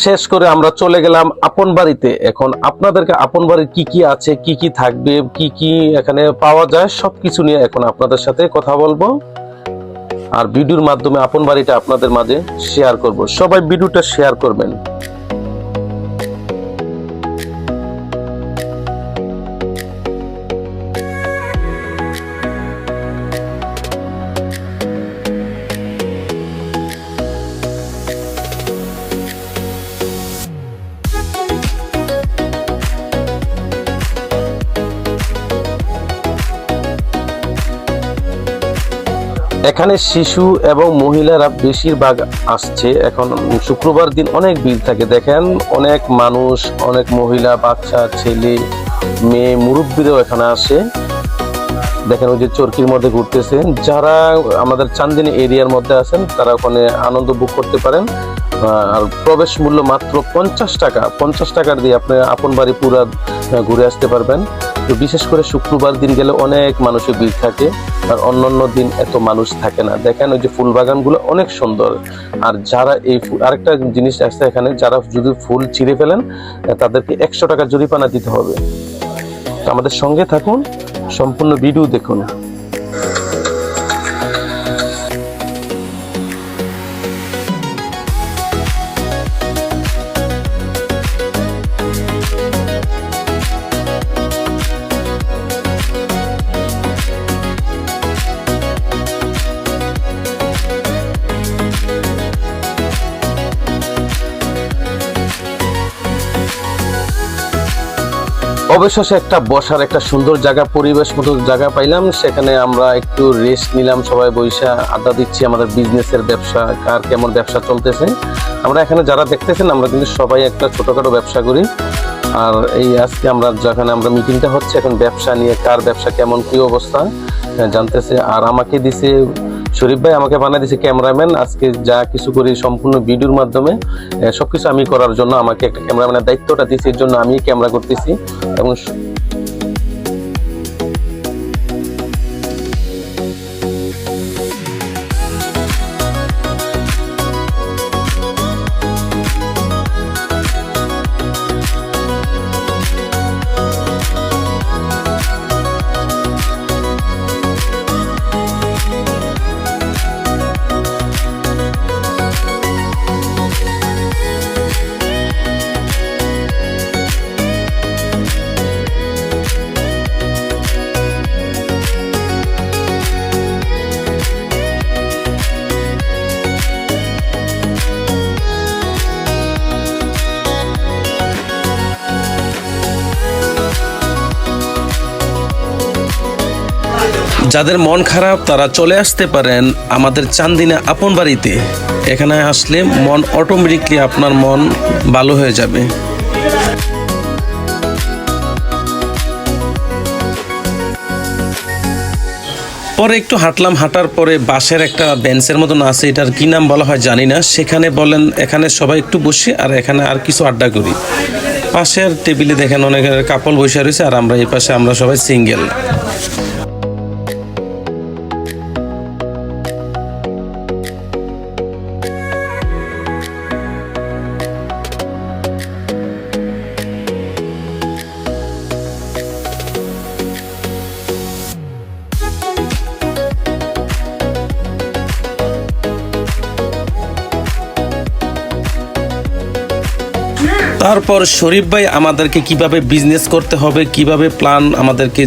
শেষ করে আমরা চলে গেলাম আপন বাড়িতে। এখন আপনাদেরকে আপন বাড়ির কি কি আছে, কি কি থাকবে, কি কি এখানে পাওয়া যায় সবকিছু নিয়ে এখন আপনাদের সাথে কথা বলবো আর ভিডিওর মাধ্যমে আপন বাড়িটা আপনাদের মাঝে শেয়ার করব। সবাই ভিডিওটা শেয়ার করবেন। এখানে শিশু এবং মহিলারা বেশিরভাগ আসছে। এখন শুক্রবার দিন অনেক ভিড় থাকে, দেখেন অনেক মানুষ, অনেক মহিলা, বাচ্চা, ছেলে, মেয়ে, মুরব্বীরাও এখানে আসে। দেখেন ওই যে চরকির মধ্যে ঘুরতেছে। যারা আমাদের চান্দিনী এরিয়ার মধ্যে আছেন তারা ওখানে আনন্দ বুক করতে পারেন। আর প্রবেশ মূল্য মাত্র 50 টাকা। 50 টাকার দিয়ে আপনি আপন বাড়ি পুরা ঘুরে আসতে পারবেন। তো বিশেষ করে শুক্রবার দিন গেলে অনেক মানুষের ভিড় থাকে, আর অন্যান্য দিন এত মানুষ থাকে না। দেখেন ওই যে ফুল বাগানগুলো অনেক সুন্দর। আর যারা এই আরেকটা জিনিস আছে এখানে, যারা যদি ফুল ছিঁড়ে ফেলেন তাদেরকে 100 টাকা জরিমানা দিতে হবে। তো আমাদের সঙ্গে থাকুন, সম্পূর্ণ ভিডিও দেখুন। অবশেষে একটা বসার একটা সুন্দর জায়গা, পরিবেশ মতো জায়গা পাইলাম। সেখানে আমরা একটু রেস্ট নিলাম, সবাই বইসা আড্ডা দিচ্ছি আমাদের বিজনেসের ব্যবসা, কার কেমন ব্যবসা চলতেছে। আমরা এখানে যারা দেখতেছেন আমরা কিন্তু সবাই একটা ছোটখাটো ব্যবসা করি। আর এই আজকে আমরা যেখানে আমরা মিটিংটা হচ্ছে এখন ব্যবসা নিয়ে, কার ব্যবসা কেমন কি অবস্থা জানতেছে। আর আমাকে দিছে শরীফ ভাই, আমাকে বানিয়ে দিয়েছে ক্যামেরাম্যান। আজকে যা কিছু করি সম্পূর্ণ ভিডিওর মাধ্যমে সবকিছু আমি করার জন্য আমাকে একটা ক্যামেরাম্যানের দায়িত্বটা দিয়েছে, এর জন্য আমি ক্যামেরা করতেছি। এবং যাদের মন খারাপ তারা চলে আসতে পারেন আমাদের চান্দিনা আপন বাড়িতে। এখানে আসলে মন অটোমেটিকলি আপনার মন ভালো হয়ে যাবে। পরে একটু হাঁটলাম, হাঁটার পরে বাঁশের একটা বেঞ্চের মতন আছে, এটার কি নাম বলা হয় জানি না। সেখানে বলেন এখানে সবাই একটু বসি আর এখানে আর কিছু আড্ডা করি। পাশের টেবিলে দেখেন অনেক কাপল বসে রয়েছে, আর আমরা এই পাশে আমরা সবাই সিঙ্গেল। তারপর শরীফ ভাই আমাদেরকে কিভাবে বিজনেস করতে হবে, কিভাবে প্ল্যান আমাদেরকে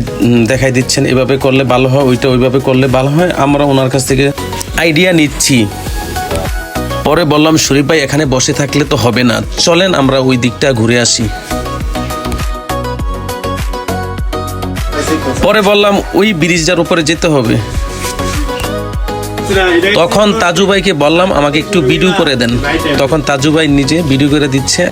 দেখাই দিচ্ছেন। এভাবে করলে ভালো হয়, ওইটা ওইভাবে করলে ভালো হয়। আমরা ওনার কাছ থেকে আইডিয়া নিচ্ছি। পরে বললাম শরীফ ভাই এখানে বসে থাকলে তো হবে না, চলেন আমরা ওই দিকটা ঘুরে আসি। পরে বললাম ওই ব্রিজটার উপরে যেতে হবে। তখন তাজু ভাইকে বললাম আমাকে একটু ভিডিও করে দেন। তখন তাজু ভাই নিজে ভিডিও করে দিচ্ছে।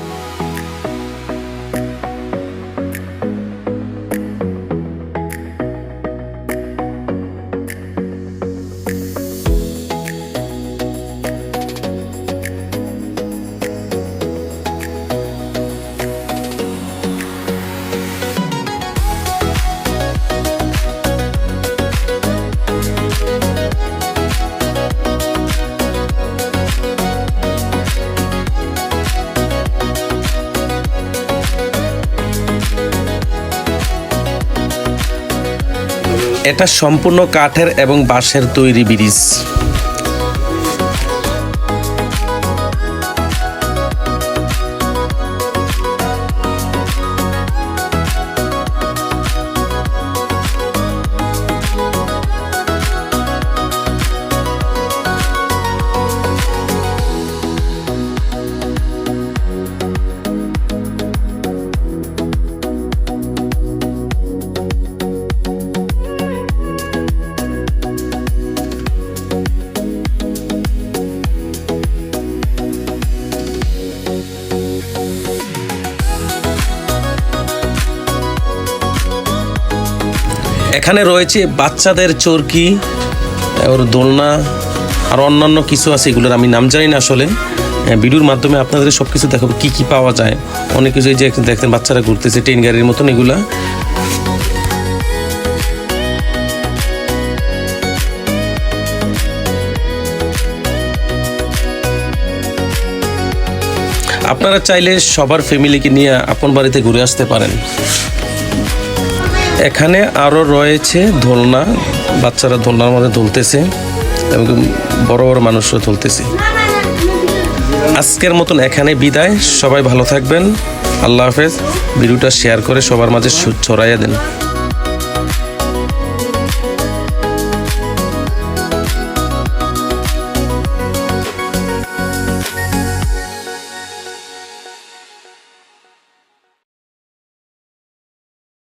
এটা সম্পূর্ণ কাঠের এবং বাঁশের তৈরি ব্রিজ। এখানে রয়েছে বাচ্চাদের চরকি, ওর দোলনা, আর অন্যান্য কিছু আছে, এগুলোর আমি নাম জানি না আসলে। ভিডিওর মাধ্যমে আপনাদের সব কিছু দেখাবো কি কি পাওয়া যায়। অনেক কিছু, এই যে দেখতেন বাচ্চারা ঘুরতেছে ট্রেন গাড়ির মতন, এগুলা। আপনারা চাইলে সবার ফ্যামিলিকে নিয়ে আপন বাড়িতে ঘুরে আসতে পারেন। এখানে আরও রয়েছে দোলনা, বাচ্চারা দোলনার মধ্যে দুলতেছে এবং বড় বড় মানুষও দুলতেছে। আজকের মতন এখানে বিদায়, সবাই ভালো থাকবেন, আল্লাহ হাফেজ। ভিডিওটা শেয়ার করে সবার মাঝে ছড়াইয়া দেন।